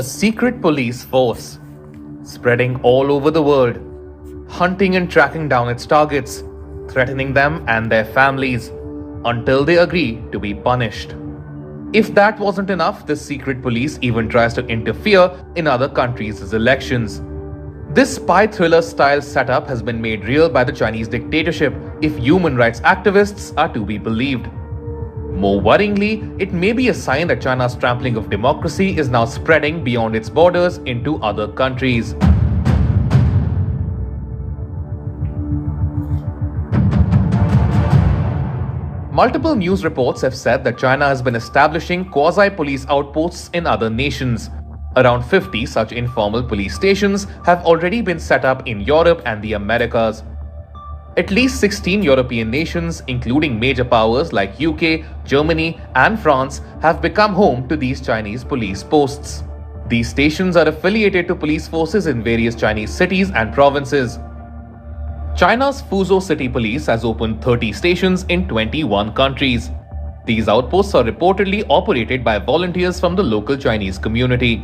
A secret police force spreading all over the world, hunting and tracking down its targets, threatening them and their families until they agree to be punished. If that wasn't enough, this secret police even tries to interfere in other countries' elections. This spy thriller style setup has been made real by the Chinese dictatorship if human rights activists are to be believed. More worryingly, it may be a sign that China's trampling of democracy is now spreading beyond its borders into other countries. Multiple news reports have said that China has been establishing quasi-police outposts in other nations. Around 50 such informal police stations have already been set up in Europe and the Americas. At least 16 European nations, including major powers like UK, Germany, and France, have become home to these Chinese police posts. These stations are affiliated to police forces in various Chinese cities and provinces. China's Fuzhou City Police has opened 30 stations in 21 countries. These outposts are reportedly operated by volunteers from the local Chinese community.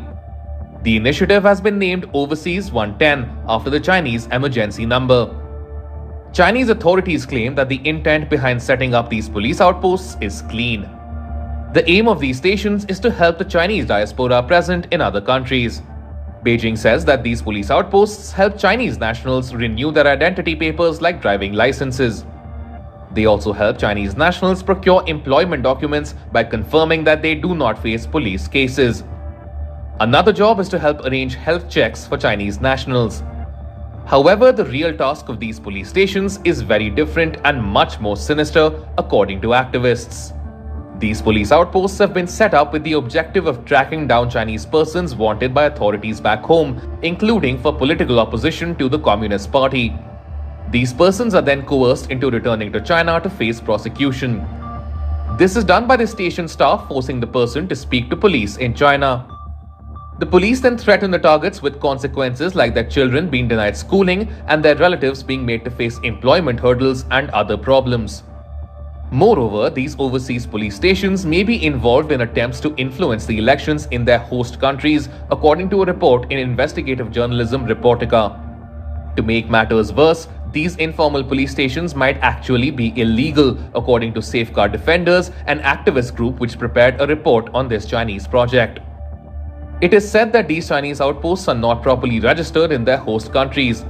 The initiative has been named Overseas 110 after the Chinese emergency number. Chinese authorities claim that the intent behind setting up these police outposts is clean. The aim of these stations is to help the Chinese diaspora present in other countries. Beijing says that these police outposts help Chinese nationals renew their identity papers like driving licenses. They also help Chinese nationals procure employment documents by confirming that they do not face police cases. Another job is to help arrange health checks for Chinese nationals. However, the real task of these police stations is very different and much more sinister, according to activists. These police outposts have been set up with the objective of tracking down Chinese persons wanted by authorities back home, including for political opposition to the Communist Party. These persons are then coerced into returning to China to face prosecution. This is done by the station staff forcing the person to speak to police in China. The police then threaten the targets with consequences like their children being denied schooling and their relatives being made to face employment hurdles and other problems. Moreover, these overseas police stations may be involved in attempts to influence the elections in their host countries, according to a report in investigative journalism Reportica. To make matters worse, these informal police stations might actually be illegal, according to Safeguard Defenders, an activist group which prepared a report on this Chinese project. It is said that these Chinese outposts are not properly registered in their host countries.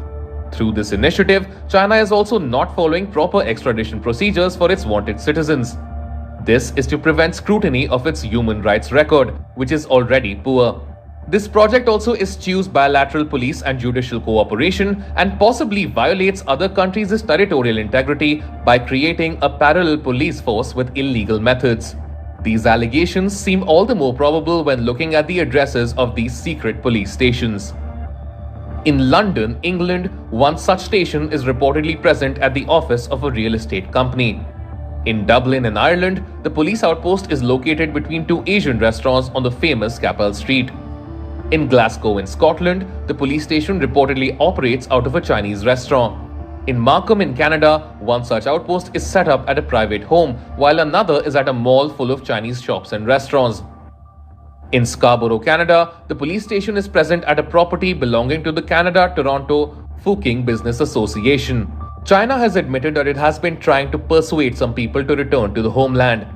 Through this initiative, China is also not following proper extradition procedures for its wanted citizens. This is to prevent scrutiny of its human rights record, which is already poor. This project also eschews bilateral police and judicial cooperation and possibly violates other countries' territorial integrity by creating a parallel police force with illegal methods. These allegations seem all the more probable when looking at the addresses of these secret police stations. In London, England, one such station is reportedly present at the office of a real estate company. In Dublin in Ireland, the police outpost is located between two Asian restaurants on the famous Capel Street. In Glasgow in Scotland, the police station reportedly operates out of a Chinese restaurant. In Markham in Canada, one such outpost is set up at a private home, while another is at a mall full of Chinese shops and restaurants. In Scarborough, Canada, the police station is present at a property belonging to the Canada-Toronto Fuking Business Association. China has admitted that it has been trying to persuade some people to return to the homeland.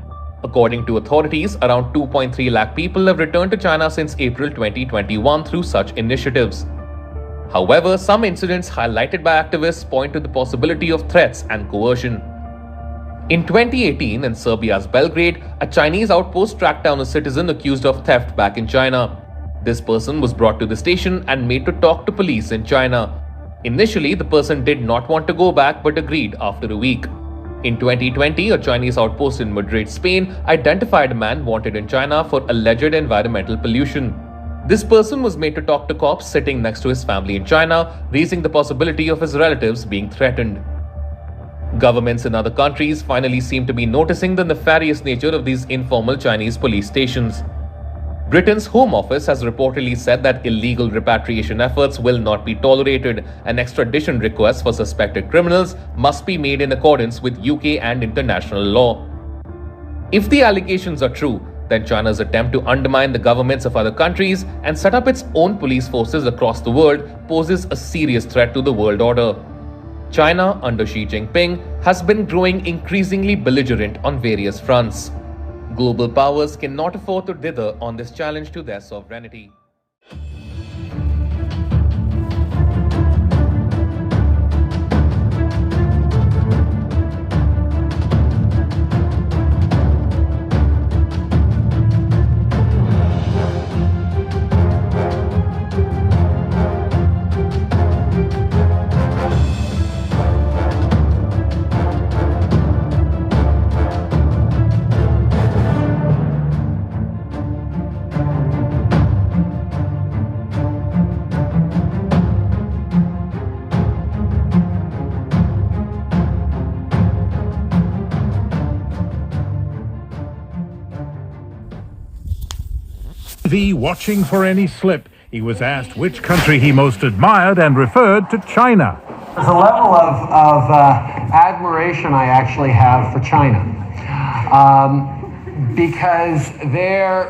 According to authorities, around 2.3 lakh people have returned to China since April 2021 through such initiatives. However, some incidents highlighted by activists point to the possibility of threats and coercion. In 2018, in Serbia's Belgrade, a Chinese outpost tracked down a citizen accused of theft back in China. This person was brought to the station and made to talk to police in China. Initially, the person did not want to go back but agreed after a week. In 2020, a Chinese outpost in Madrid, Spain, identified a man wanted in China for alleged environmental pollution. This person was made to talk to cops sitting next to his family in China, raising the possibility of his relatives being threatened. Governments in other countries finally seem to be noticing the nefarious nature of these informal Chinese police stations. Britain's Home Office has reportedly said that illegal repatriation efforts will not be tolerated and extradition requests for suspected criminals must be made in accordance with UK and international law. If the allegations are true, then China's attempt to undermine the governments of other countries and set up its own police forces across the world poses a serious threat to the world order. China, under Xi Jinping, has been growing increasingly belligerent on various fronts. Global powers cannot afford to dither on this challenge to their sovereignty. Watching for any slip, he was asked which country he most admired and referred to China. There's a level of admiration I actually have for China because their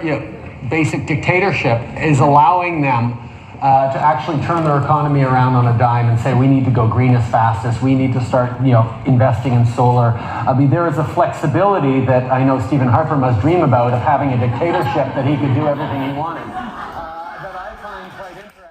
basic dictatorship is allowing them to actually turn their economy around on a dime and say we need to go green as fast as we need to start investing in solar. I mean, there is a flexibility that I know Stephen Harper must dream about, of having a dictatorship that he could do everything he wanted, that I find quite interesting.